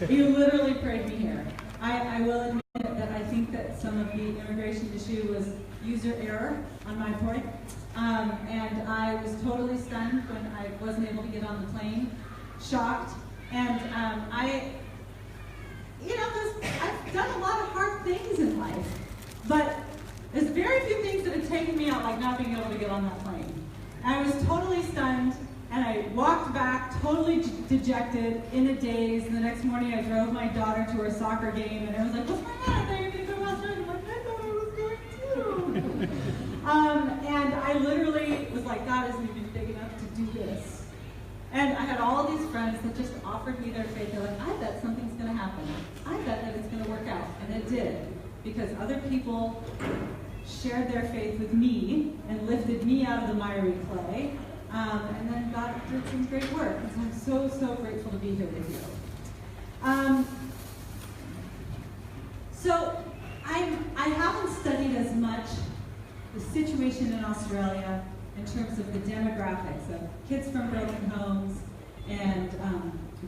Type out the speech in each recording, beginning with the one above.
You literally prayed me here. I will admit that I think that some of the immigration issue was user error on my part. And I was totally stunned when I wasn't able to get on the plane, shocked. And I've done a lot of hard things in life, but there's very few things that have taken me out, like not being able to get on that plane. And I was totally stunned, and I walked back totally dejected, in a daze. And the next morning I drove my daughter to her soccer game, and I was like, what's going on? I thought you were going to go outside. I'm like, I thought I was going to. And I literally was like, God isn't even big enough to do this. And I had all these friends that just offered me their faith. They're like, I bet something's going to happen. I bet that it's going to work out. And it did, because other people shared their faith with me and lifted me out of the miry clay. And then God did some great work. And so I'm so, so grateful to be here with you. So I haven't studied as much the situation in Australia in terms of the demographics of kids from broken homes and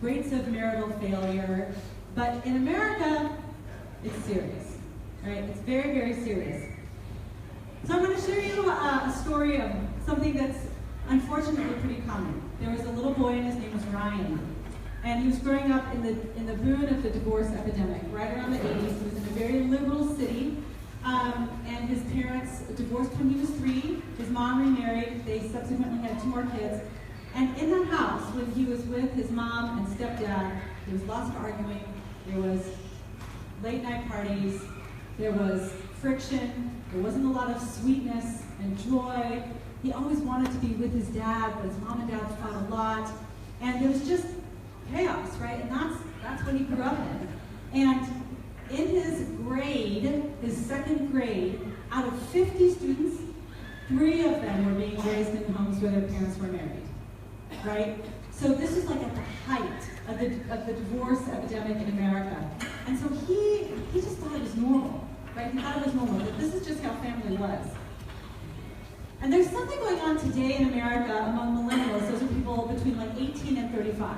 rates of marital failure. But in America, it's serious, right? It's very, very serious. So I'm going to share you a story of something that's unfortunately pretty common. There was a little boy, and his name was Ryan. And he was growing up in the boom of the divorce epidemic, right around the 80s. He was in a very liberal city. And his parents divorced when he was 3. His mom remarried. They subsequently had 2 more kids. And in that house, when he was with his mom and stepdad, there was lots of arguing. There was late night parties. There was friction. There wasn't a lot of sweetness and joy. He always wanted to be with his dad, but his mom and dad fought a lot. And there was just chaos, right? And that's what he grew up in. And in his grade, his 2nd grade, out of 50 students, 3 of them were being raised in homes where their parents were married, right? So this is like at the height of the divorce epidemic in America. And so he just thought it was normal, right? He thought it was normal, that this is just how family was. And there's something going on today in America among millennials, those are people between like 18 and 35,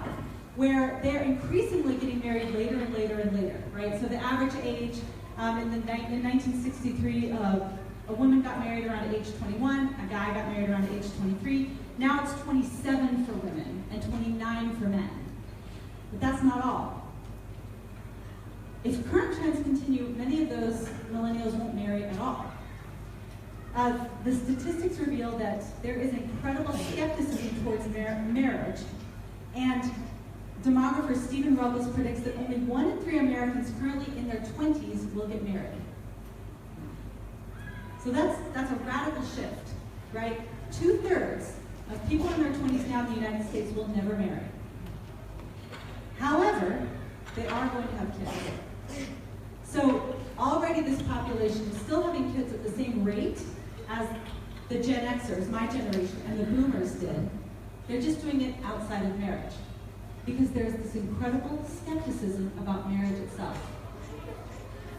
where they're increasingly getting married later and later and later, right? So the average age in 1963, a woman got married around age 21, a guy got married around age 23. Now it's 27 for women and 29 for men. But that's not all. If current trends continue, many of those millennials won't marry at all. The statistics reveal that there is incredible skepticism towards marriage, and demographer Stephen Ruggles predicts that only 1 in 3 Americans currently in their 20s will get married. So that's a radical shift, right? 2/3 of people in their 20s now in the United States will never marry. However, they are going to have kids. So already this population is still having kids at the same rate as the Gen Xers, my generation, and the Boomers did. They're just doing it outside of marriage, because there's this incredible skepticism about marriage itself.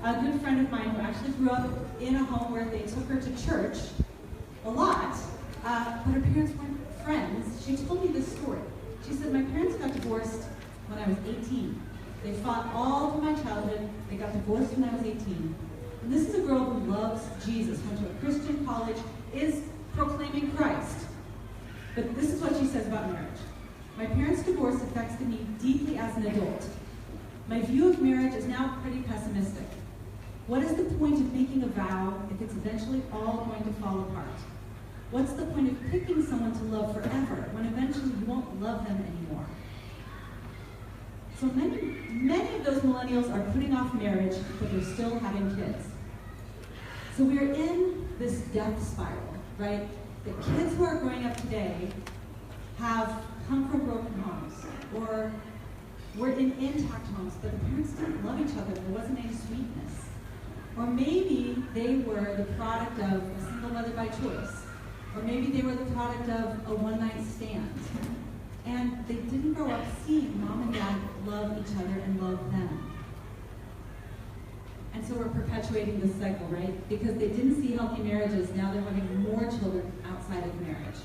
A good friend of mine who actually grew up in a home where they took her to church a lot, but her parents weren't friends, she told me this story. She said, my parents got divorced when I was 18. They fought all through my childhood. They got divorced when I was 18. And this is a girl who loves Jesus, went to a Christian college, is proclaiming Christ. But this is what she says about marriage. My parents' divorce affected me deeply as an adult. My view of marriage is now pretty pessimistic. What is the point of making a vow if it's eventually all going to fall apart? What's the point of picking someone to love forever when eventually you won't love them anymore? So many of those millennials are putting off marriage, but they're still having kids. So we're in this death spiral, right? The kids who are growing up today have come from broken homes, or were in intact homes, but the parents didn't love each other. There wasn't any sweetness. Or maybe they were the product of a single mother by choice. Or maybe they were the product of a one-night stand. And they didn't grow up seeing mom and dad love each other and love them. And so we're perpetuating this cycle, right? Because they didn't see healthy marriages, now they're having more children outside of marriage.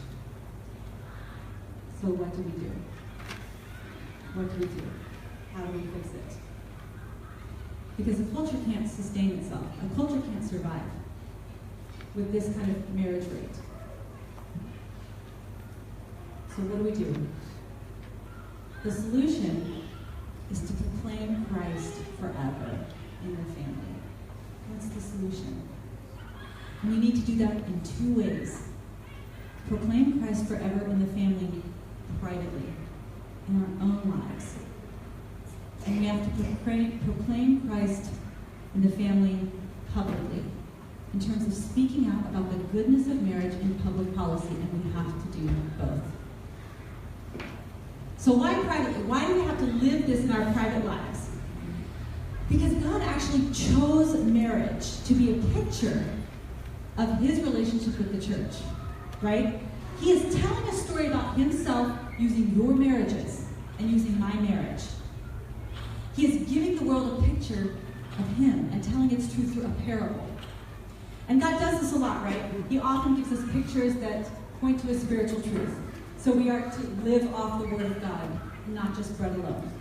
So what do we do? What do we do? how do we fix it? Because a culture can't sustain itself. A culture can't survive with this kind of marriage rate. So what do? The solution is to proclaim Christ forever in your family. That's the solution. And we need to do that in two ways. Proclaim Christ forever in the family privately, in our own lives. And we have to proclaim Christ in the family publicly, in terms of speaking out about the goodness of marriage in public policy, and we have to do both. So why privately? Why do we have to live this in our private lives? Because God actually chose marriage to be a picture of his relationship with the church, right? He is telling a story about himself using your marriages and using my marriage. He is giving the world a picture of him and telling its truth through a parable. And God does this a lot, right? He often gives us pictures that point to a spiritual truth. So we are to live off the word of God, not just bread alone.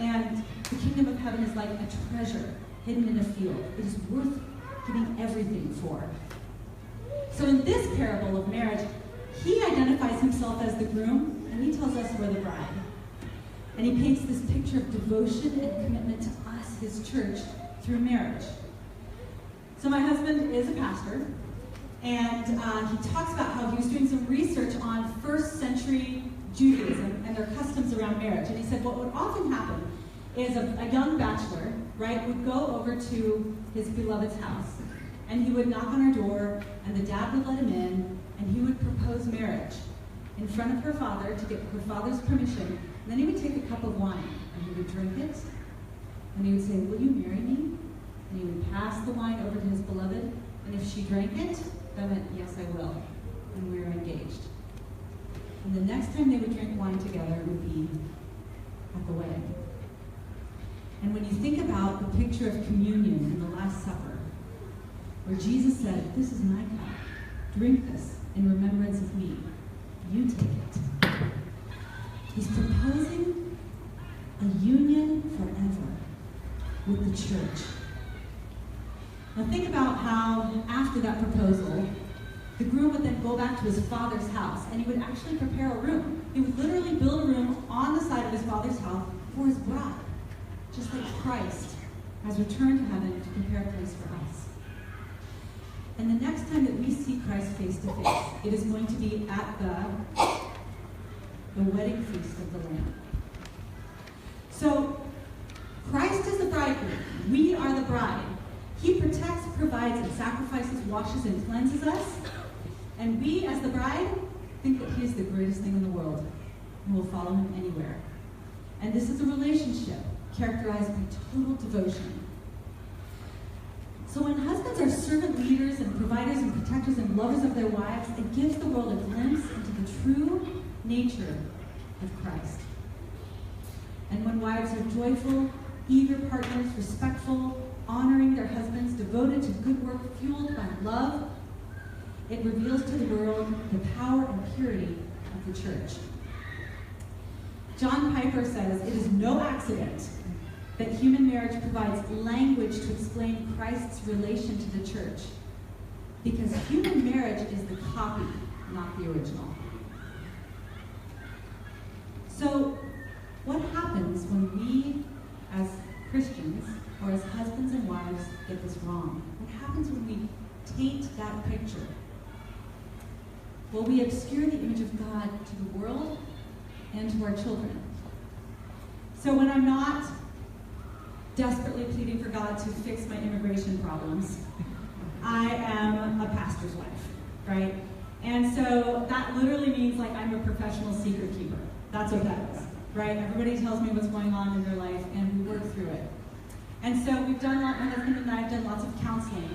And the kingdom of heaven is like a treasure hidden in a field. It is worth giving everything for. So in this parable of marriage, he identifies himself as the groom, and he tells us we're the bride. And he paints this picture of devotion and commitment to us, his church, through marriage. So my husband is a pastor, and he talks about how he was doing some research on first century Judaism and their customs around marriage. And he said what would often happen is a young bachelor, right, would go over to his beloved's house, and he would knock on her door, and the dad would let him in, and he would propose marriage in front of her father to get her father's permission. And then he would take a cup of wine, and he would drink it, and he would say, "Will you marry me?" And he would pass the wine over to his beloved, and if she drank it, that meant, "Yes, I will," and we were engaged. And the next time they would drink wine together would be at the wedding. And when you think about the picture of communion in the Last Supper, where Jesus said, "This is my cup, drink this in remembrance of me, you take it." He's proposing a union forever with the church. Now think about how after that proposal, the groom would then go back to his father's house, and he would actually prepare a room. He would literally build a room on the side of his father's house for his bride, just like Christ has returned to heaven to prepare a place for us. And the next time that we see Christ face to face, it is going to be at the wedding feast of the Lamb. So Christ is the bridegroom. We are the bride. He protects, provides, and sacrifices, washes, and cleanses us. And we, as the bride, think that he is the greatest thing in the world and will follow him anywhere. And this is a relationship characterized by total devotion. So when husbands are servant leaders and providers and protectors and lovers of their wives, it gives the world a glimpse into the true nature of Christ. And when wives are joyful, eager partners, respectful, honoring their husbands, devoted to good work, fueled by love, it reveals to the world the power and purity of the church. John Piper says, "It is no accident that human marriage provides language to explain Christ's relation to the church, because human marriage is the copy, not the original." So, what happens when we, as Christians, or as husbands and wives, get this wrong? What happens when we taint that picture? Well, we obscure the image of God to the world and to our children. So when I'm not desperately pleading for God to fix my immigration problems, I am a pastor's wife, right? And so that literally means like I'm a professional secret keeper. That's what that is, right? Everybody tells me what's going on in their life, and we work through it. And so we've done, my husband and I have done lots of counseling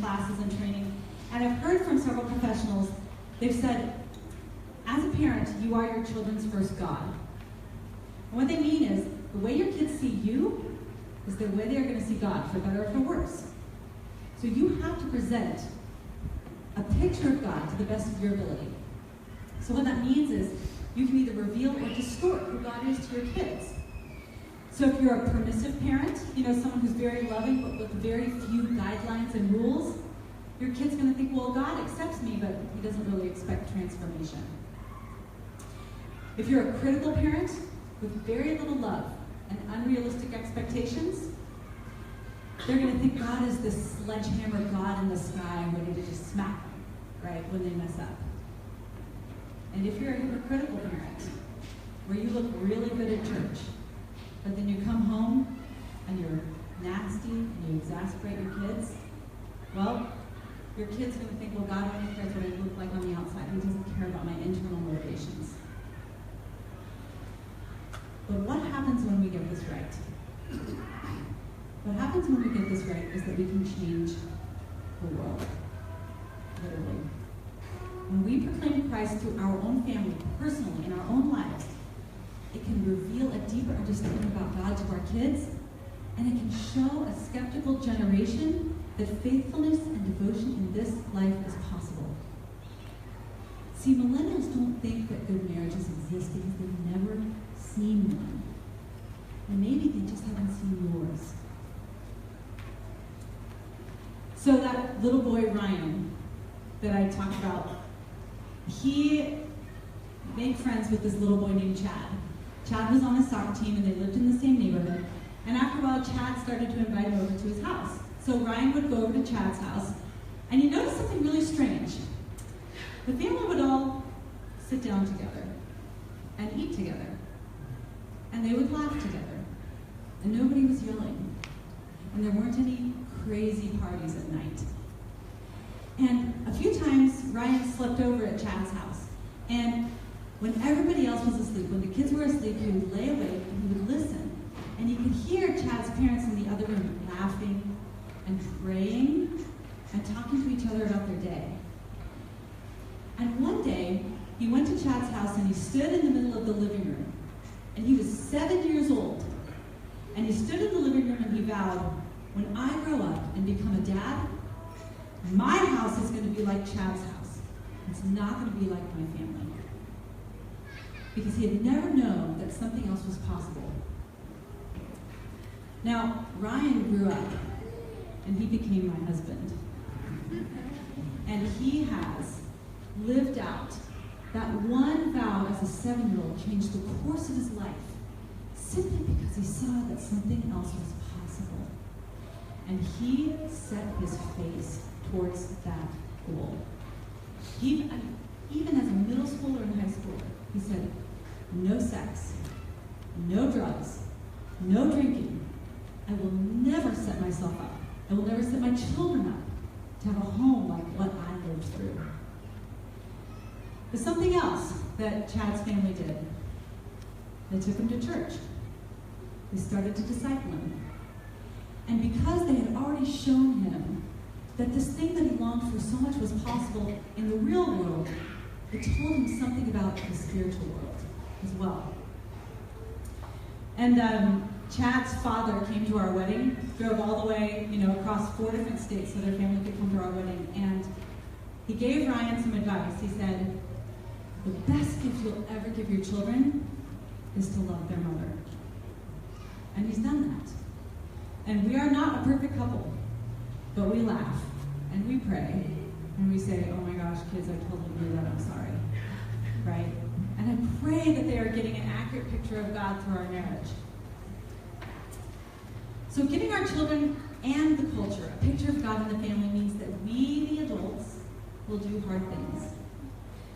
classes and training, and I've heard from several professionals, they've said, as a parent, you are your children's first God. And what they mean is, the way your kids see you is the way they're going to see God, for better or for worse. So you have to present a picture of God to the best of your ability. So what that means is, you can either reveal or distort who God is to your kids. So if you're a permissive parent, someone who's very loving but with very few guidelines and rules, your kid's going to think, well, God accepts me, but he doesn't really expect transformation. If you're a critical parent with very little love and unrealistic expectations, they're going to think God is this sledgehammer God in the sky ready to just smack them, right, when they mess up. And if you're a hypocritical parent, where you look really good at church, but then you come home and you're nasty and you exasperate your kids, well, your kid's going to think, well, God only cares what I look like on the outside. He doesn't care about my internal motivations. But what happens when we get this right? What happens when we get this right is that we can change the world, literally. When we proclaim Christ through our own family, personally, in our own lives, it can reveal a deeper understanding about God to our kids, and it can show a skeptical generation that faithfulness and devotion in this life is possible. See, millennials don't think that good marriages exist because they've never seen one. And maybe they just haven't seen yours. So that little boy, Ryan, that I talked about, he made friends with this little boy named Chad. Chad was on a soccer team and they lived in the same neighborhood. And after a while, Chad started to invite him over to his house. So Ryan would go over to Chad's house, and he noticed something really strange. The family would all sit down together and eat together. And they would laugh together. And nobody was yelling. And there weren't any crazy parties at night. And a few times, Ryan slept over at Chad's house. And when everybody else was asleep, when the kids were asleep, he would lay awake and he would listen. And he could hear Chad's parents in the other room laughing and praying and talking to each other about their day. And one day, he went to Chad's house and he stood in the middle of the living room. And he was 7 years old. And he stood in the living room and he vowed, when I grow up and become a dad, my house is going to be like Chad's house. It's not going to be like my family. Because he had never known that something else was possible. Now, Ryan grew up, and he became my husband. And he has lived out that one vow as a 7-year-old changed the course of his life, simply because he saw that something else was possible. And he set his face towards that goal. Even as a middle schooler and high schooler, he said, no sex, no drugs, no drinking. I will never set myself up. I will never set my children up to have a home like what I lived through. There's something else that Chad's family did. They took him to church. They started to disciple him. And because they had already shown him that this thing that he longed for so much was possible in the real world, it told him something about the spiritual world as well. And Chad's father came to our wedding, drove all the way, across 4 different states so their family could come to our wedding. And he gave Ryan some advice. He said, the best gift you'll ever give your children is to love their mother. And he's done that. And we are not a perfect couple, but we laugh and we pray and we say, oh my gosh, kids, I totally blew that, I'm sorry, right? And I pray that they are getting an accurate picture of God through our marriage. So giving our children and the culture a picture of God in the family means that we, the adults, will do hard things.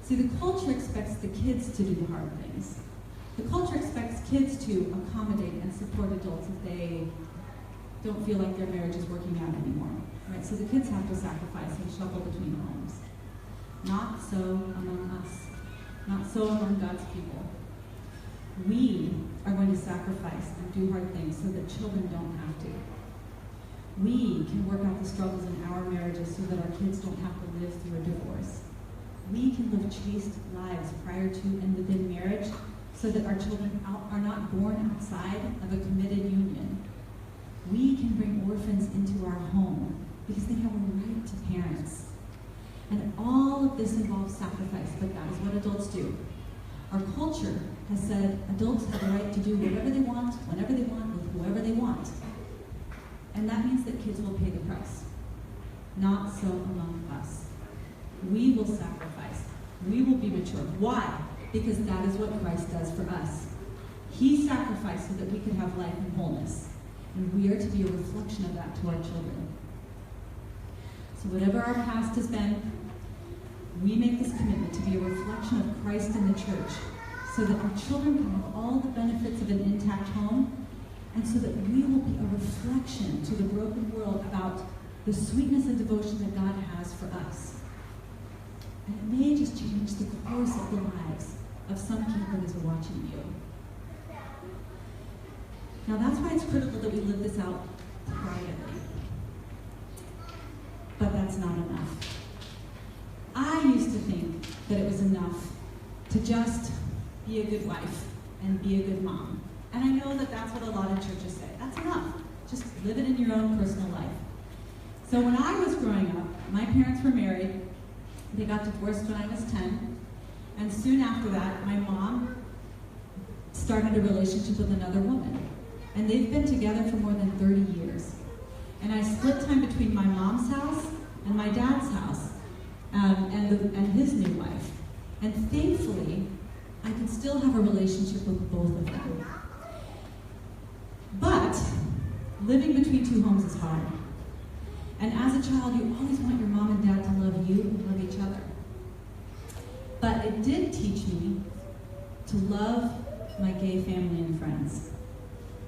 See, the culture expects the kids to do the hard things. The culture expects kids to accommodate and support adults if they don't feel like their marriage is working out anymore. Right? So the kids have to sacrifice and shuffle between homes. Not so among us. Not so among God's people. We are going to sacrifice and do hard things so that children don't have to. We can work out the struggles in our marriages so that our kids don't have to live through a divorce. We can live chaste lives prior to and within marriage so that our children are not born outside of a committed union. We can bring orphans into our home because they have a right to parents. And all of this involves sacrifice, but that is what adults do. Our culture has said adults have the right to do whatever they want, whenever they want, mature. Why? Because that is what Christ does for us. He sacrificed so that we could have life and wholeness. And we are to be a reflection of that to our children. So whatever our past has been, we make this commitment to be a reflection of Christ in the church, so that our children can have all the benefits of an intact home, and so that we will be a reflection to the broken world about the sweetness and devotion that God has for us. And it may just change the course of the lives of some people who's watching you. Now that's why it's critical that we live this out privately. But that's not enough. I used to think that it was enough to just be a good wife and be a good mom. And I know that that's what a lot of churches say. That's enough. Just live it in your own personal life. So when I was growing up, my parents were married. They got divorced when I was 10. And soon after that, my mom started a relationship with another woman. And they've been together for more than 30 years. And I split time between my mom's house and my dad's house, and his new wife. And thankfully, I can still have a relationship with both of them. But living between two homes is hard. And as a child, you always want your mom and dad to love you and love each other. But it did teach me to love my gay family and friends.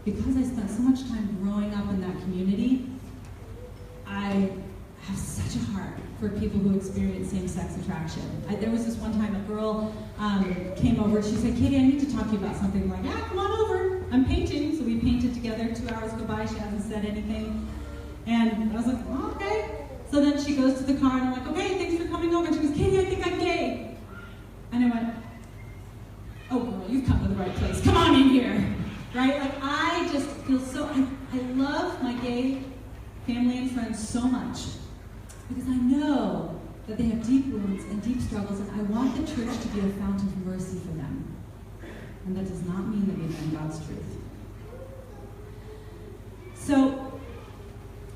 Because I spent so much time growing up in that community, I have such a heart for people who experience same-sex attraction. There was this one time a girl came over. She said, "Katie, I need to talk to you about something." I'm like, "Yeah, come on over. I'm painting." So we painted together. 2 hours go by. She hasn't said anything. And I was like, "Oh, okay." So then she goes to the car, and I'm like, "Okay, thanks for coming over." And she goes, "Katie, I think I'm gay." And I went, "Oh, girl, you've come to the right place. Come on in here." Right? Like, I just feel so, I love my gay family and friends so much because I know that they have deep wounds and deep struggles, and I want the church to be a fount of mercy for them. And that does not mean that we bend God's truth. So,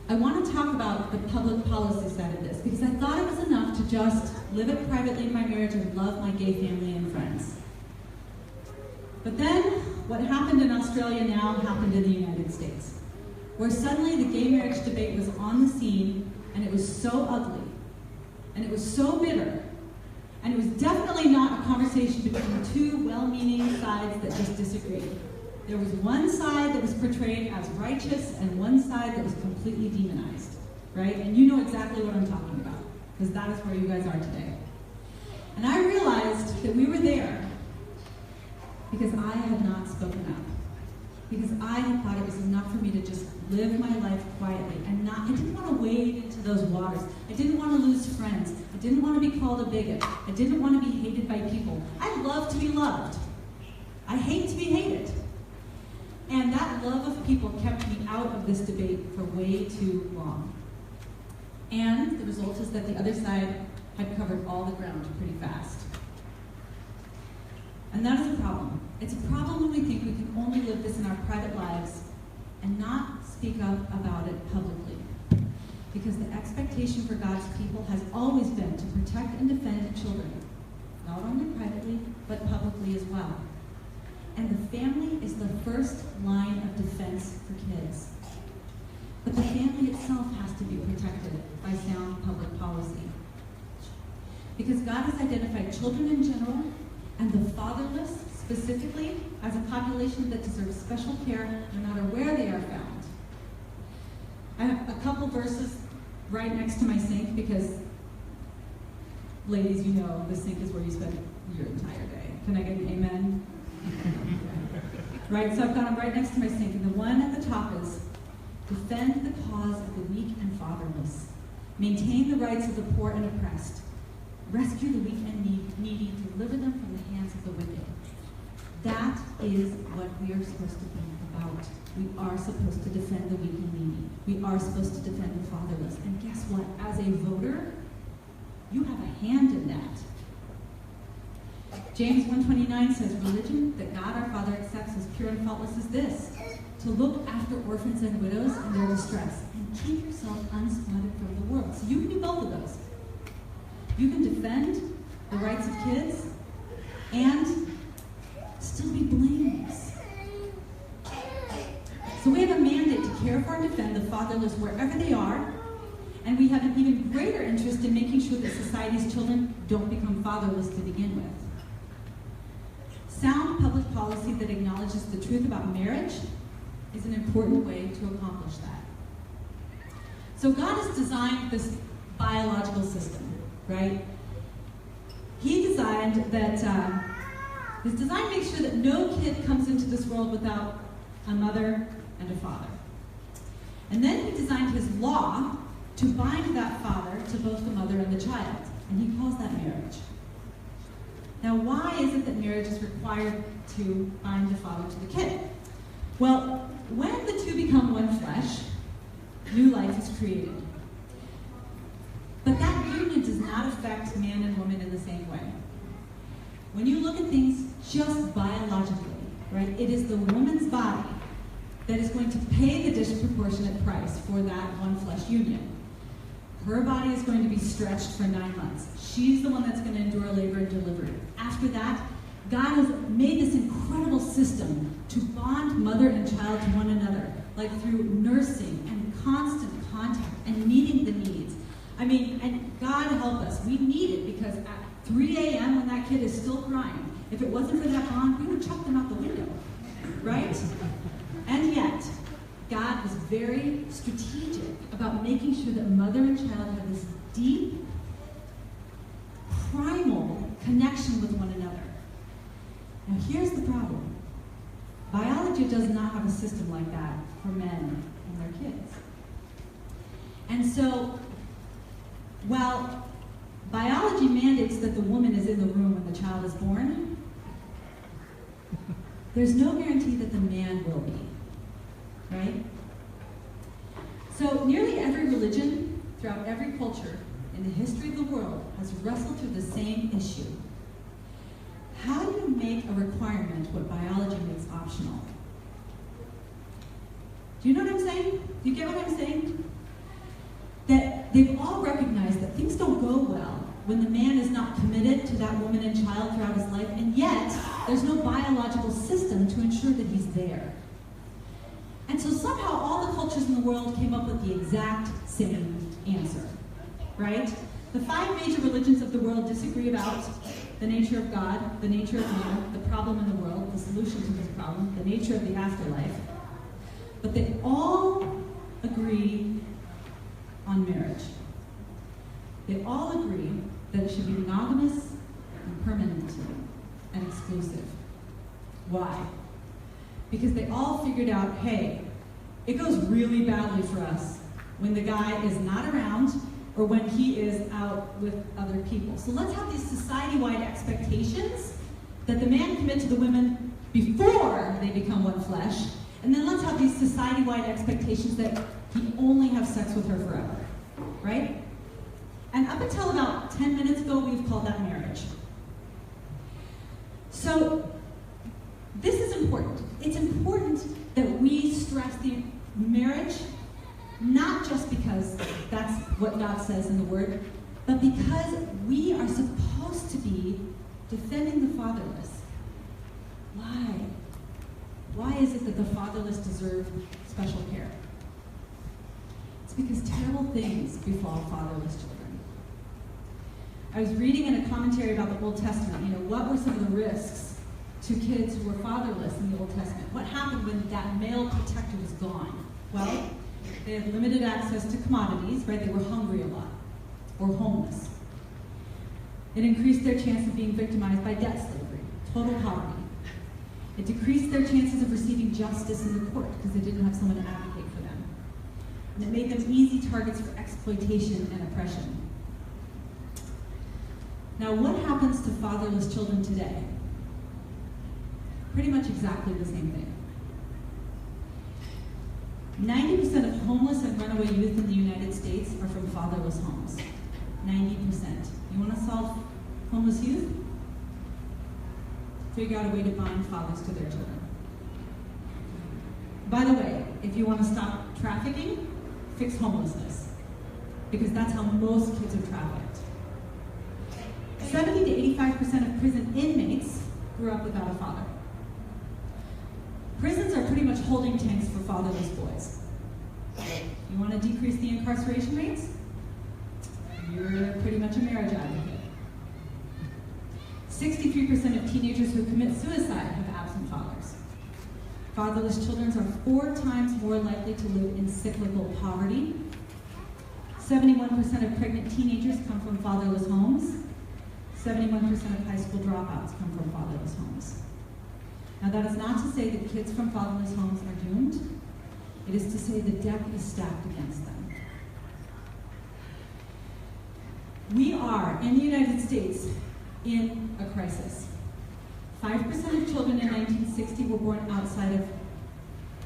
I want to talk about the public policy side of this because I thought it was enough to just live it privately in my marriage and love my gay family and friends. But then, what happened in Australia now happened in the United States, where suddenly the gay marriage debate was on the scene, and it was so ugly, and it was so bitter, and it was definitely not a conversation between two well-meaning sides that just disagreed. There was one side that was portrayed as righteous, and one side that was completely demonized, right? And you know exactly what I'm talking about, because that is where you guys are today. And I realized that we were there because I had not spoken up. Because I had thought it was enough for me to just live my life quietly and I didn't want to wade into those waters. I didn't want to lose friends. I didn't want to be called a bigot. I didn't want to be hated by people. I love to be loved. I hate to be hated. And that love of people kept me out of this debate for way too long. And the result is that the other side had covered all the ground pretty fast. And that is a problem. It's a problem when we think we can only live this in our private lives and not speak up about it publicly. Because the expectation for God's people has always been to protect and defend children, not only privately, but publicly as well. And the family is the first line of defense for kids. But the family itself has to be protected by sound public policy. Because God has identified children in general and the fatherless specifically as a population that deserves special care no matter where they are found. I have a couple verses right next to my sink because, ladies, you know the sink is where you spend your entire day. Can I get an amen? Right, so I've got them right next to my sink, and the one at the top is, defend the cause of the weak and fatherless, maintain the rights of the poor and oppressed, rescue the weak and needy, deliver them from the hands of the wicked. That is what we are supposed to be about. We are supposed to defend the weak and needy. We are supposed to defend the fatherless. And guess what? As a voter, you have a hand in that. James 1:29 says, religion that God our Father accepts as pure and faultless is this, to look after orphans and widows in their distress, and keep yourself unspotted from the world. So you can do both of those. You can defend the rights of kids, and still be blameless. So we have a mandate to care for and defend the fatherless wherever they are, and we have an even greater interest in making sure that society's children don't become fatherless to begin with. Sound public policy that acknowledges the truth about marriage is an important way to accomplish that. So God has designed this biological system, right? He designed that, his design makes sure that no kid comes into this world without a mother and a father. And then he designed his law to bind that father to both the mother and the child, and he calls that marriage. Now, why is it that marriage is required to bind the father to the kid? Well, when the two become one flesh, new life is created. But that union does not affect man and woman in the same way. When you look at things just biologically, right, it is the woman's body that is going to pay the disproportionate price for that one flesh union. Her body is going to be stretched for 9 months. She's the one that's going to endure labor and delivery. After that, God has made this incredible system to bond mother and child to one another, like through nursing and constant contact and meeting the needs. I mean, and God help us, we need it because at 3 a.m. when that kid is still crying, if it wasn't for that bond, we would chuck them out the window, right? And yet, God was very strategic about making sure that mother and child have this deep, primal connection with one another. Now here's the problem. Biology does not have a system like that for men and their kids. And so, while biology mandates that the woman is in the room when the child is born, there's no guarantee that the man will be, right? So nearly every religion throughout every culture in the history of the world has wrestled through the same issue. How do you make a requirement what biology makes optional? Do you know what I'm saying? Do you get what I'm saying? That they've all recognized that things don't go well when the man is not committed to that woman and child throughout his life, and yet there's no biological system to ensure that he's there. And so somehow all the cultures in the world came up with the exact same answer, right? The 5 major religions of the world disagree about the nature of God, the nature of man, the problem in the world, the solution to this problem, the nature of the afterlife. But they all agree on marriage. They all agree that it should be monogamous and permanent and exclusive. Why? Because they all figured out, hey, it goes really badly for us when the guy is not around or when he is out with other people. So let's have these society-wide expectations that the man commit to the women before they become one flesh, and then let's have these society-wide expectations that he only have sex with her forever, right? And up until about 10 minutes ago, we've called that marriage. So this is important. It's important that we stress the marriage, not just because that's what God says in the Word, but because we are supposed to be defending the fatherless. Why? Why is it that the fatherless deserve special care? It's because terrible things befall fatherless children. I was reading in a commentary about the Old Testament, what were some of the risks to kids who were fatherless in the Old Testament? What happened when that male protector was gone? Well, they had limited access to commodities, right? They were hungry a lot, or homeless. It increased their chance of being victimized by debt slavery, total poverty. It decreased their chances of receiving justice in the court because they didn't have someone to advocate for them. And it made them easy targets for exploitation and oppression. Now, what happens to fatherless children today? Pretty much exactly the same thing. 90% of homeless and runaway youth in the United States are from fatherless homes. 90%. You want to solve homeless youth? Figure out a way to bind fathers to their children. By the way, if you want to stop trafficking, fix homelessness. Because that's how most kids are trafficked. 70 to 85% of prison inmates grew up without a father. Prisons are pretty much holding tanks for fatherless boys. You want to decrease the incarceration rates? You're pretty much a marriage advocate. 63% of teenagers who commit suicide have absent fathers. Fatherless children are 4 times more likely to live in cyclical poverty. 71% of pregnant teenagers come from fatherless homes. 71% of high school dropouts come from fatherless homes. Now, that is not to say that kids from fatherless homes are doomed. It is to say the deck is stacked against them. We are, in the United States, in a crisis. 5% of children in 1960 were born outside of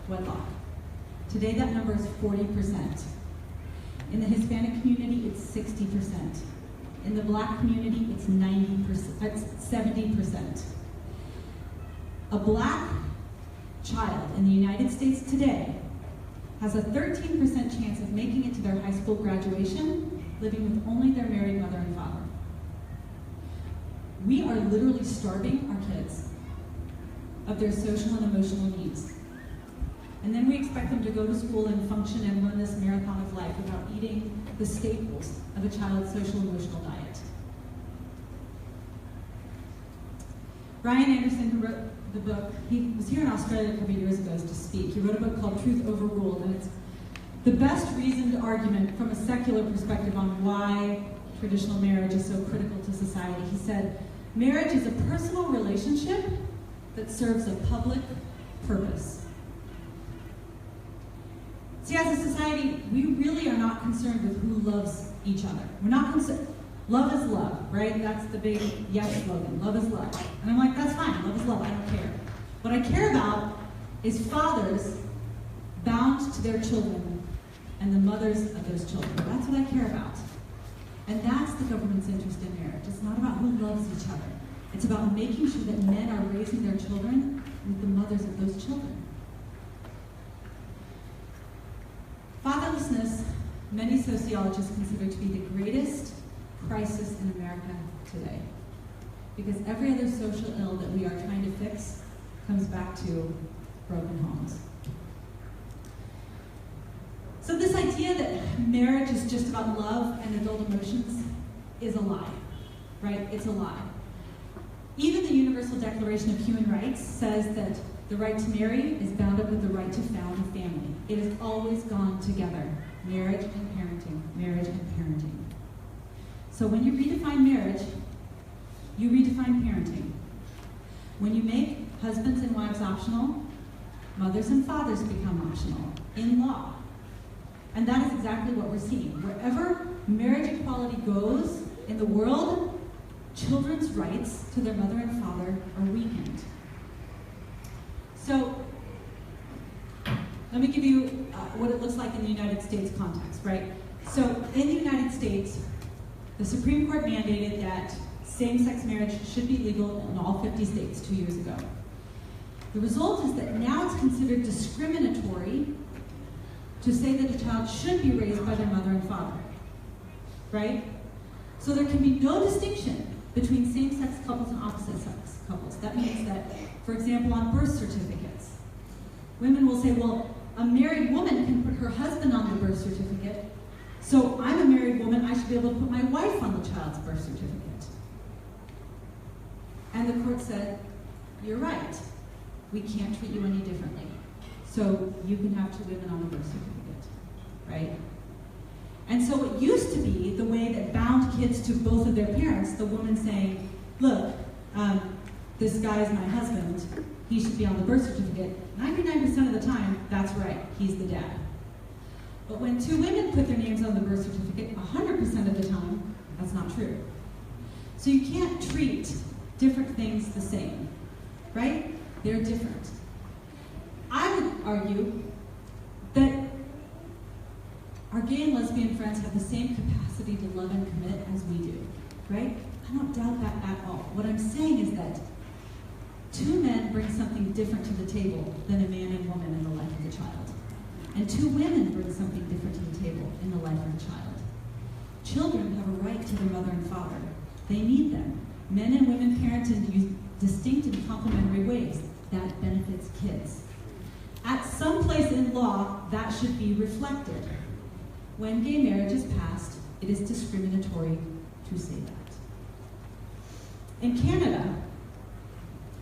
wedlock. Today, that number is 40%. In the Hispanic community, it's 60%. In the Black community, it's 70%. A Black child in the United States today has a 13% chance of making it to their high school graduation, living with only their married mother and father. We are literally starving our kids of their social and emotional needs. And then we expect them to go to school and function and run this marathon of life without eating the staples of a child's social and emotional diet. Brian Anderson, who wrote the book, he was here in Australia a couple of years ago to speak. He wrote a book called Truth Overruled, and it's the best reasoned argument from a secular perspective on why traditional marriage is so critical to society. He said, marriage is a personal relationship that serves a public purpose. See, as a society, we really are not concerned with who loves each other. We're not concerned. Love is love, right? That's the big yes slogan. Love is love. And I'm like, that's fine. Love is love. I don't care. What I care about is fathers bound to their children and the mothers of those children. That's what I care about. And that's the government's interest in marriage. It's not about who loves each other. It's about making sure that men are raising their children with the mothers of those children. Fatherlessness, many sociologists consider to be the greatest crisis in America today. Because every other social ill that we are trying to fix comes back to broken homes. So this idea that marriage is just about love and adult emotions is a lie, right? It's a lie. Even the Universal Declaration of Human Rights says that the right to marry is bound up with the right to found a family. It has always gone together, marriage and parenting, marriage and parenting. So when you redefine marriage, you redefine parenting. When you make husbands and wives optional, mothers and fathers become optional in law. And that is exactly what we're seeing. Wherever marriage equality goes in the world, children's rights to their mother and father are weakened. So let me give you what it looks like in the United States context, right? So in the United States, the Supreme Court mandated that same-sex marriage should be legal in all 50 states 2 years ago. The result is that now it's considered discriminatory to say that a child should be raised by their mother and father, right? So there can be no distinction between same-sex couples and opposite-sex couples. That means that, for example, on birth certificates, women will say, well, a married woman can put her husband on the birth certificate, so I'm a married woman, I should be able to put my wife on the child's birth certificate. And the court said, you're right. We can't treat you any differently. So you can have 2 women on the birth certificate, right? And so it used to be the way that bound kids to both of their parents, the woman saying, look, this guy is my husband, he should be on the birth certificate. 99% of the time, that's right, he's the dad. But when 2 women put their names on the birth certificate, 100% of the time, that's not true. So you can't treat different things the same, right? They're different. I would argue that our gay and lesbian friends have the same capacity to love and commit as we do, right? I don't doubt that at all. What I'm saying is that 2 men bring something different to the table than a man and woman in the life of a child. And 2 women bring something different to the table in the life of a child. Children have a right to their mother and father. They need them. Men and women parented distinct and complementary ways that benefits kids. At some place in law, that should be reflected. When gay marriage is passed, it is discriminatory to say that. In Canada,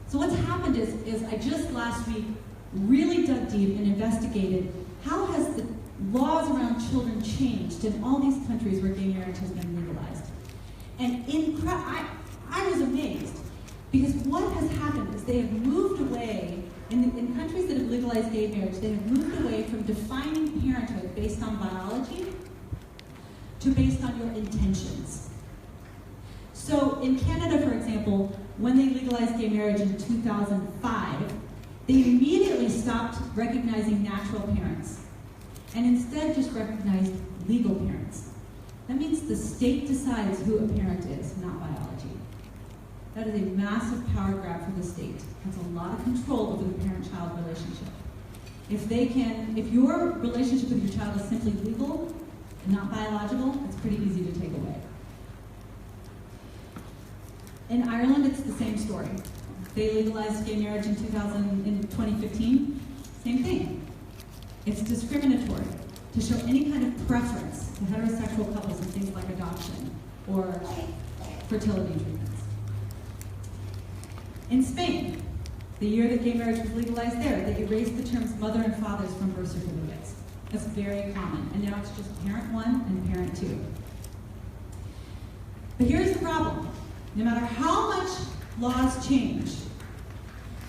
so what's happened is I just last week really dug deep and investigated how has the laws around children changed in all these countries where gay marriage has been legalized. And I was amazed, because what has happened is they have moved away, in countries that have legalized gay marriage, they have moved away from defining parenthood based on biology to based on your intentions. So in Canada, for example, when they legalized gay marriage in 2005, they immediately stopped recognizing natural parents and instead just recognized legal parents. That means the state decides who a parent is, not biology. That is a massive power grab for the state. Has a lot of control over the parent-child relationship. If your relationship with your child is simply legal and not biological, it's pretty easy to take away. In Ireland, it's the same story. They legalized gay marriage in 2015. Same thing. It's discriminatory to show any kind of preference to heterosexual couples in things like adoption or fertility treatments. In Spain, the year that gay marriage was legalized there, they erased the terms mother and fathers from birth certificates. That's very common. And now it's just parent one and parent two. But here's the problem. No matter how much laws change,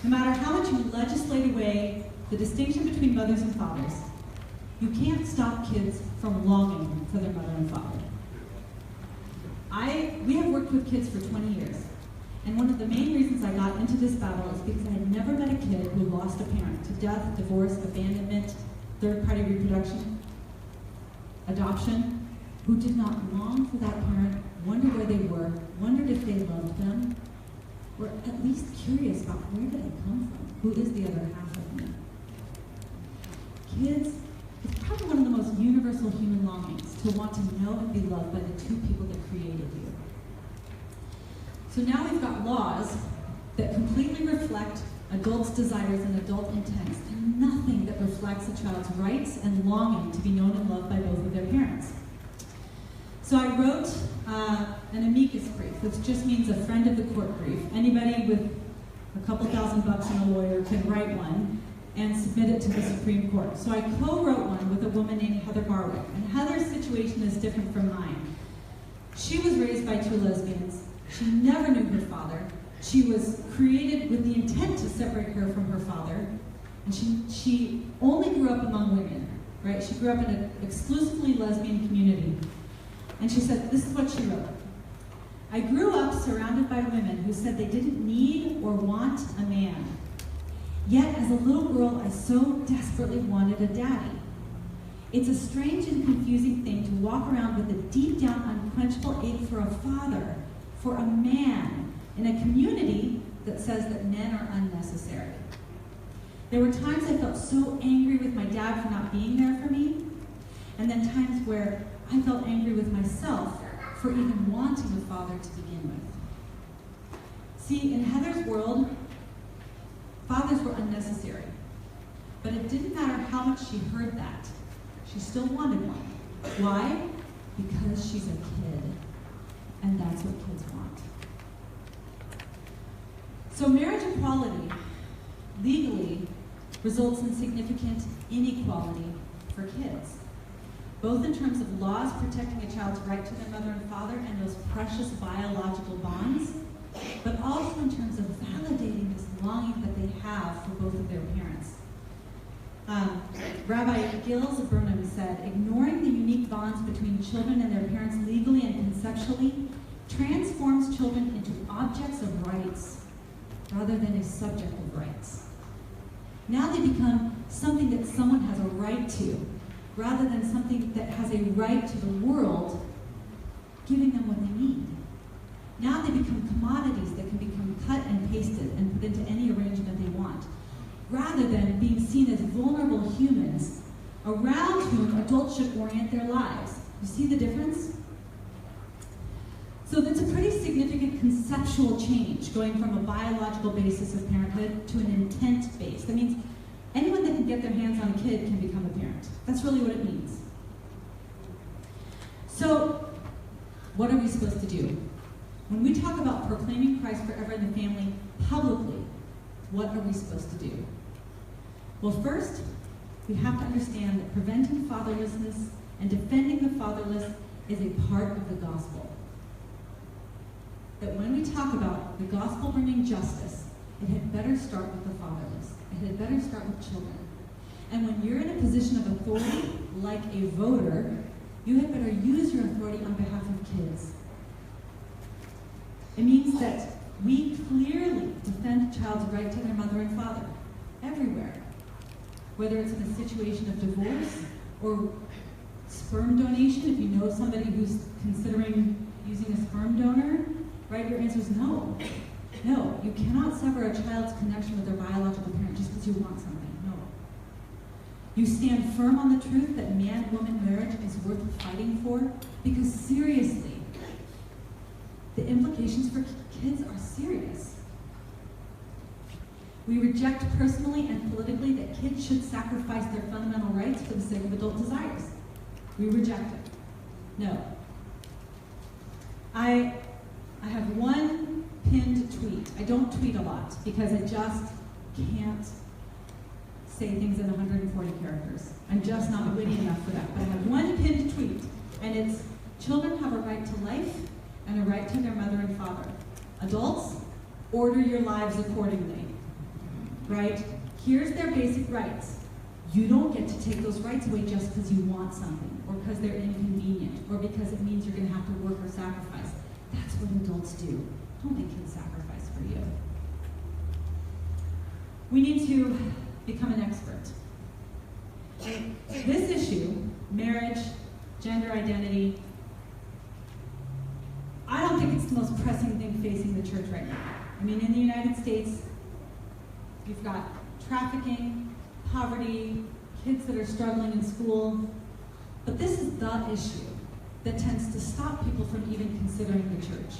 no matter how much you legislate away the distinction between mothers and fathers, you can't stop kids from longing for their mother and father. We have worked with kids for 20 years. And one of the main reasons I got into this battle is because I had never met a kid who lost a parent to death, divorce, abandonment, third-party reproduction, adoption, who did not long for that parent, wonder where they were, wondered if they loved them, or at least curious about where did I come from? Who is the other half of me? Kids, it's probably one of the most universal human longings to want to know and be loved by the two people that created you. So now we've got laws that completely reflect adults' desires and adult intents, and nothing that reflects a child's rights and longing to be known and loved by both of their parents. So I wrote an amicus brief, which just means a friend of the court brief. Anybody with a couple $1,000 and a lawyer can write one and submit it to the Supreme Court. So I co-wrote one with a woman named Heather Barwick, and Heather's situation is different from mine. She was raised by two lesbians. She never knew her father. She was created with the intent to separate her from her father, and she only grew up among women, right? She grew up in an exclusively lesbian community. And she said, this is what she wrote. I grew up surrounded by women who said they didn't need or want a man. Yet, as a little girl, I so desperately wanted a daddy. It's a strange and confusing thing to walk around with a deep down unquenchable ache for a father, for a man, in a community that says that men are unnecessary. There were times I felt so angry with my dad for not being there for me, and then times where I felt angry with myself for even wanting a father to begin with. See, in Heather's world, fathers were unnecessary. But it didn't matter how much she heard that. She still wanted one. Why? Because she's a kid. And that's what kids want. So marriage equality, legally, results in significant inequality for kids, both in terms of laws protecting a child's right to their mother and father and those precious biological bonds, but also in terms of validating this longing that they have for both of their parents. Rabbi Gilles of Burnham said, ignoring the unique bonds between children and their parents legally and conceptually transforms children into objects of rights rather than a subject of rights. Now they become something that someone has a right to, rather than something that has a right to the world giving them what they need. Now they become commodities that can become cut and pasted and put into any arrangement they want, rather than being seen as vulnerable humans around whom adults should orient their lives. You see the difference? So that's a pretty significant conceptual change, going from a biological basis of parenthood to an intent base. That means anyone that can get their hands on a kid can become a parent. That's really what it means. So, what are we supposed to do? When we talk about proclaiming Christ forever in the family publicly, what are we supposed to do? Well, first, we have to understand that preventing fatherlessness and defending the fatherless is a part of the gospel. That when we talk about the gospel bringing justice, it had better start with the fatherless. It had better start with children. And when you're in a position of authority, like a voter, you had better use your authority on behalf of kids. It means that we clearly defend a child's right to their mother and father, everywhere. Whether it's in a situation of divorce or sperm donation, if you know somebody who's considering using a sperm donor, right? Your answer is no. No, you cannot sever a child's connection with their biological parent just because you want something. No. You stand firm on the truth that man-woman marriage is worth fighting for, because seriously, the implications for kids are serious. We reject personally and politically that kids should sacrifice their fundamental rights for the sake of adult desires. We reject it. No. I have one pinned tweet. I don't tweet a lot because I just can't say things in 140 characters. I'm just not witty enough for that. But I have one pinned tweet, and it's, children have a right to life and a right to their mother and father. Adults, order your lives accordingly. Right? Here's their basic rights. You don't get to take those rights away just because you want something, or because they're inconvenient, or because it means you're going to have to work or sacrifice. That's what adults do. Don't make kids sacrifice for you. We need to become an expert. This issue, marriage, gender identity, I don't think it's the most pressing thing facing the church right now. I mean, in the United States, you've got trafficking, poverty, kids that are struggling in school, but this is the issue that tends to stop people from even considering the church,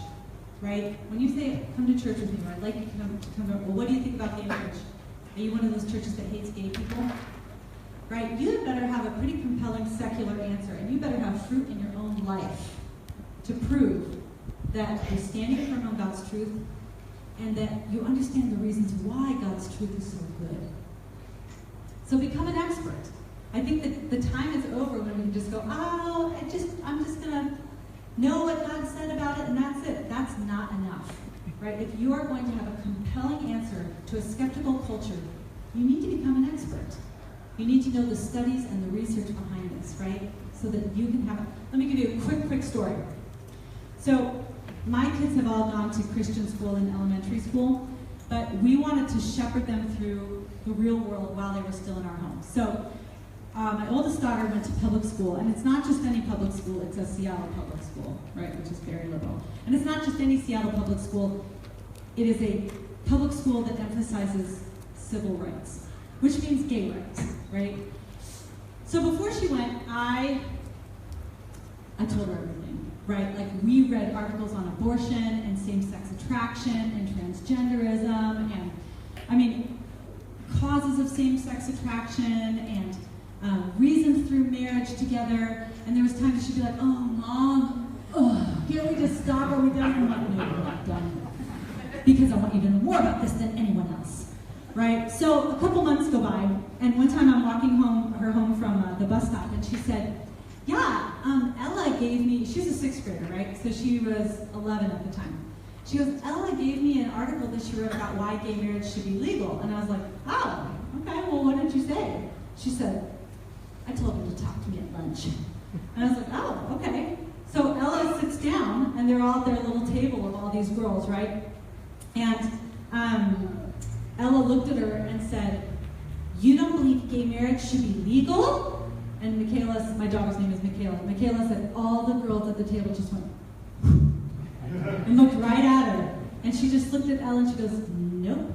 right? When you say, come to church with me, or I'd like you to come well, what do you think about gay marriage? Are you one of those churches that hates gay people? Right? You better have a pretty compelling secular answer, and you better have fruit in your own life to prove that you're standing firm on God's truth and that you understand the reasons why God's truth is so good. So become an expert. I think that the time is over when we can just go, oh, I'm just going to know what God said about it, and that's it. That's not enough. Right? If you are going to have a compelling answer to a skeptical culture, you need to become an expert. You need to know the studies and the research behind this, right? So that you can have let me give you a quick story. So my kids have all gone to Christian school and elementary school, but we wanted to shepherd them through the real world while they were still in our home. So my oldest daughter went to public school, and it's not just any public school, it's a Seattle public school, right, which is very liberal. And it's not just any Seattle public school, it is a public school that emphasizes civil rights, which means gay rights, right? So before she went, I told her everything, right? Like, we read articles on abortion and same-sex attraction and transgenderism and, I mean, causes of same-sex attraction and reasons through marriage together. And there was times she'd be like, oh, Mom, can't we just stop? Are we done? I'm like, no, we're not done. Because I want you to know more about this than anyone else, right? So a couple months go by, and one time I'm walking her home from the bus stop, and she said, yeah, Ella gave me, she was a 6th grader, right? So she was 11 at the time. She goes, Ella gave me an article that she wrote about why gay marriage should be legal. And I was like, oh, okay, well, what did you say? She said, I told her to talk to me at lunch. And I was like, oh, okay. So Ella sits down, and they're all at their little table of all these girls, right? And Ella looked at her and said, you don't believe gay marriage should be legal? And my daughter's name is Michaela. Michaela said all the girls at the table just went and looked right at her. And she just looked at Ella and she goes, nope.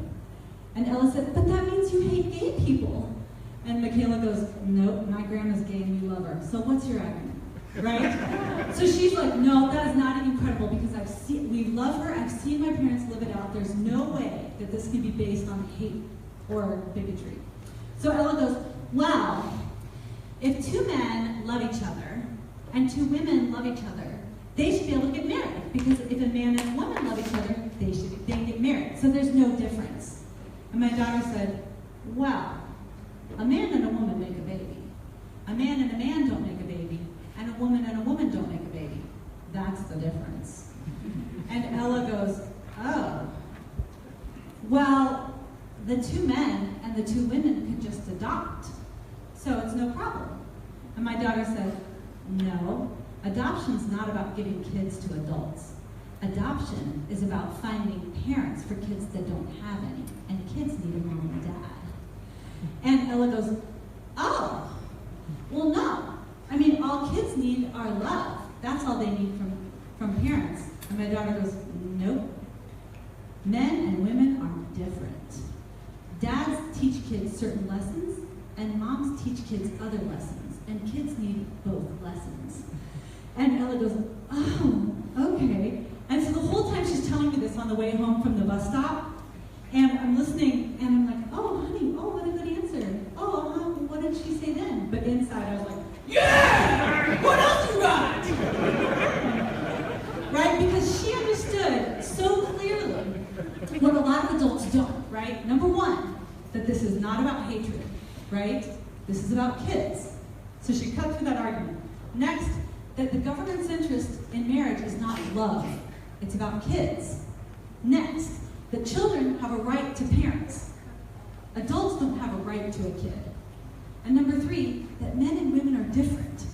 And Ella said, but that means you hate gay people. And Michaela goes, nope, my grandma's gay and you love her. So what's your argument? right? So she's like, no, that is not incredible because we love her, I've seen my parents live it out. There's no way that this can be based on hate or bigotry. So Ella goes, well, if two men love each other and two women love each other, they should be able to get married, because if a man and a woman love each other, they get married. So there's no difference. And my daughter said, well, a man and a woman make a baby. A man and a man don't make a baby. And a woman don't make a baby. That's the difference. And Ella goes, oh, well, the two men and the two women can just adopt. So it's no problem. And my daughter said, no, adoption's not about giving kids to adults. Adoption is about finding parents for kids that don't have any. And kids need a mom and dad. And Ella goes, oh, well, no. I mean, all kids need are love. That's all they need from parents. And my daughter goes, nope. Men and women are different. Dads teach kids certain lessons, and moms teach kids other lessons. And kids need both lessons. And Ella goes, oh, okay. And so the whole time she's telling me this on the way home from the bus stop, and I'm listening, and I'm like, oh, honey, oh, what a good answer. Oh, what did she say then? But inside I was like, yeah! What else you got? Right? Because she understood so clearly what a lot of adults don't, right? Number one, that this is not about hatred, right? This is about kids. So she cut through that argument. Next, that the government's interest in marriage is not love. It's about kids. Next, that children have a right to parents. Adults don't have a right to a kid. And number three, that men and women are different,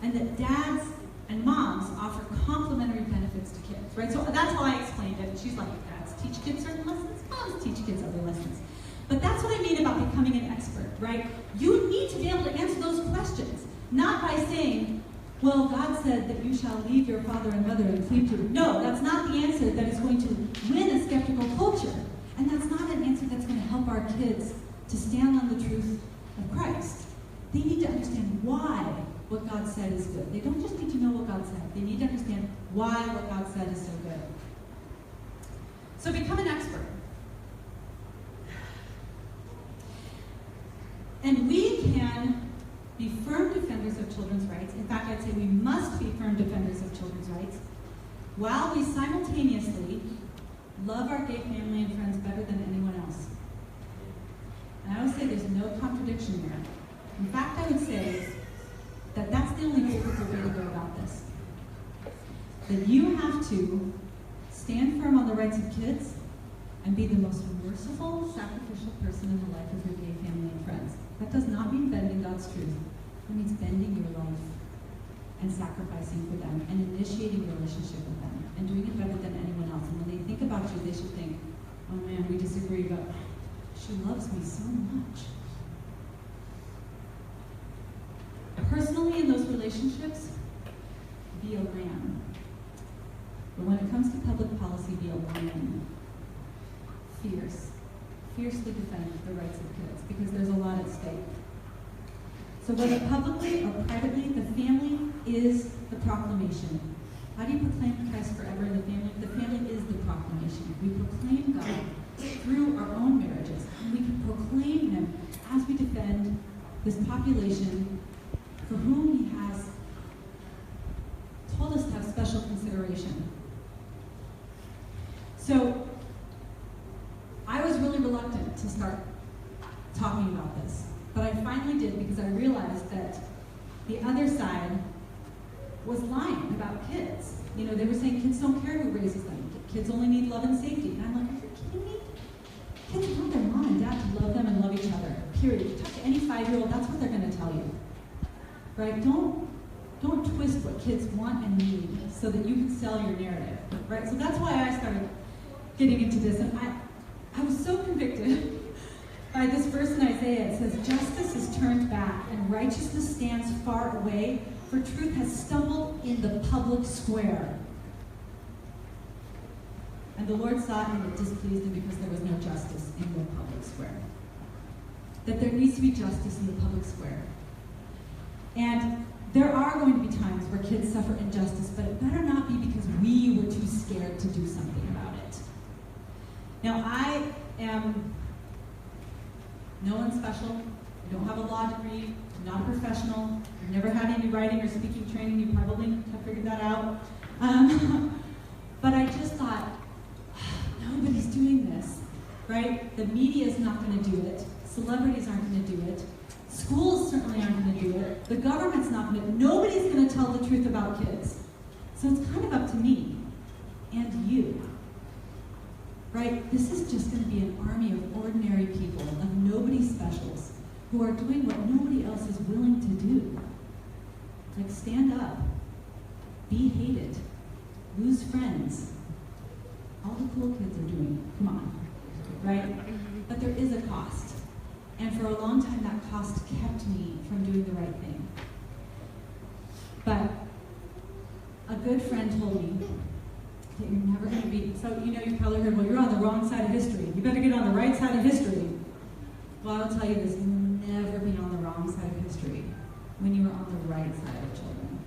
and that dads and moms offer complementary benefits to kids, right? So that's how I explained it. She's like, dads teach kids certain lessons, moms teach kids other lessons. But that's what I mean about becoming an expert, right? You need to be able to answer those questions, not by saying, well, God said that you shall leave your father and mother and cleave to. No, that's not the answer that is going to win a skeptical culture. And that's not an answer that's going to help our kids to stand on the truth of Christ. They need to understand why what God said is good. They don't just need to know what God said. They need to understand why what God said is so good. So become an expert. And we can be firm defenders of children's rights. In fact, I'd say we must be firm defenders of children's rights, while we simultaneously love our gay family and friends better than anyone else. And I would say there's no contradiction there. In fact, I would say that that's the only biblical way to go about this. That you have to stand firm on the rights of kids and be the most merciful, sacrificial person in the life of your gay family and friends. That does not mean bending God's truth. It means bending your life and sacrificing for them and initiating a relationship with them and doing it better than anyone else. And when they think about you, they should think, oh man, we disagree, but she loves me so much. Personally, in those relationships, be a lamb. But when it comes to public policy, be a lion. Fiercely defend the rights of kids, because there's a lot at stake. So whether publicly or privately, the family is the proclamation. How do you proclaim Christ forever in the family? The family is the proclamation. We proclaim God through our own marriages, and we can proclaim Him as we defend this population for whom He has told us to have special consideration. So I was really reluctant to start talking about this, but I finally did, because I realized that the other side was lying about kids. You know, they were saying kids don't care who raises them. Kids only need love and safety. And I'm like, are you kidding me? Kids want their mom and dad to love them and love each other. Period. If you talk to any 5-year-old, that's what they're going to tell you. Right? Don't twist what kids want and need so that you can sell your narrative. Right? So that's why I started getting into this. And I was so convicted by this verse in Isaiah. It says, justice is turned back and righteousness stands far away, for truth has stumbled in the public square. And the Lord saw it and it displeased Him because there was no justice in the public square. That there needs to be justice in the public square. And there are going to be times where kids suffer injustice, but it better not be because we were too scared to do something about it. Now, I am no one special. I don't have a law degree. I'm not a professional. I've never had any writing or speaking training. You probably have figured that out. But I just thought, nobody's doing this, right? The media is not going to do it. Celebrities aren't going to do it. Schools certainly aren't going to do it. The government's not going to. Nobody's going to tell the truth about kids. So it's kind of up to me and you, right? This is just going to be an army of ordinary people, of nobody specials, who are doing what nobody else is willing to do. Like stand up, be hated, lose friends. All the cool kids are doing it. Come on, right? But there is a cost. And for a long time, that cost kept me from doing the right thing. But a good friend told me that you're never going to be, so you probably heard, well, you're on the wrong side of history. You better get on the right side of history. Well, I'll tell you this, you'll never be on the wrong side of history when you are on the right side of children.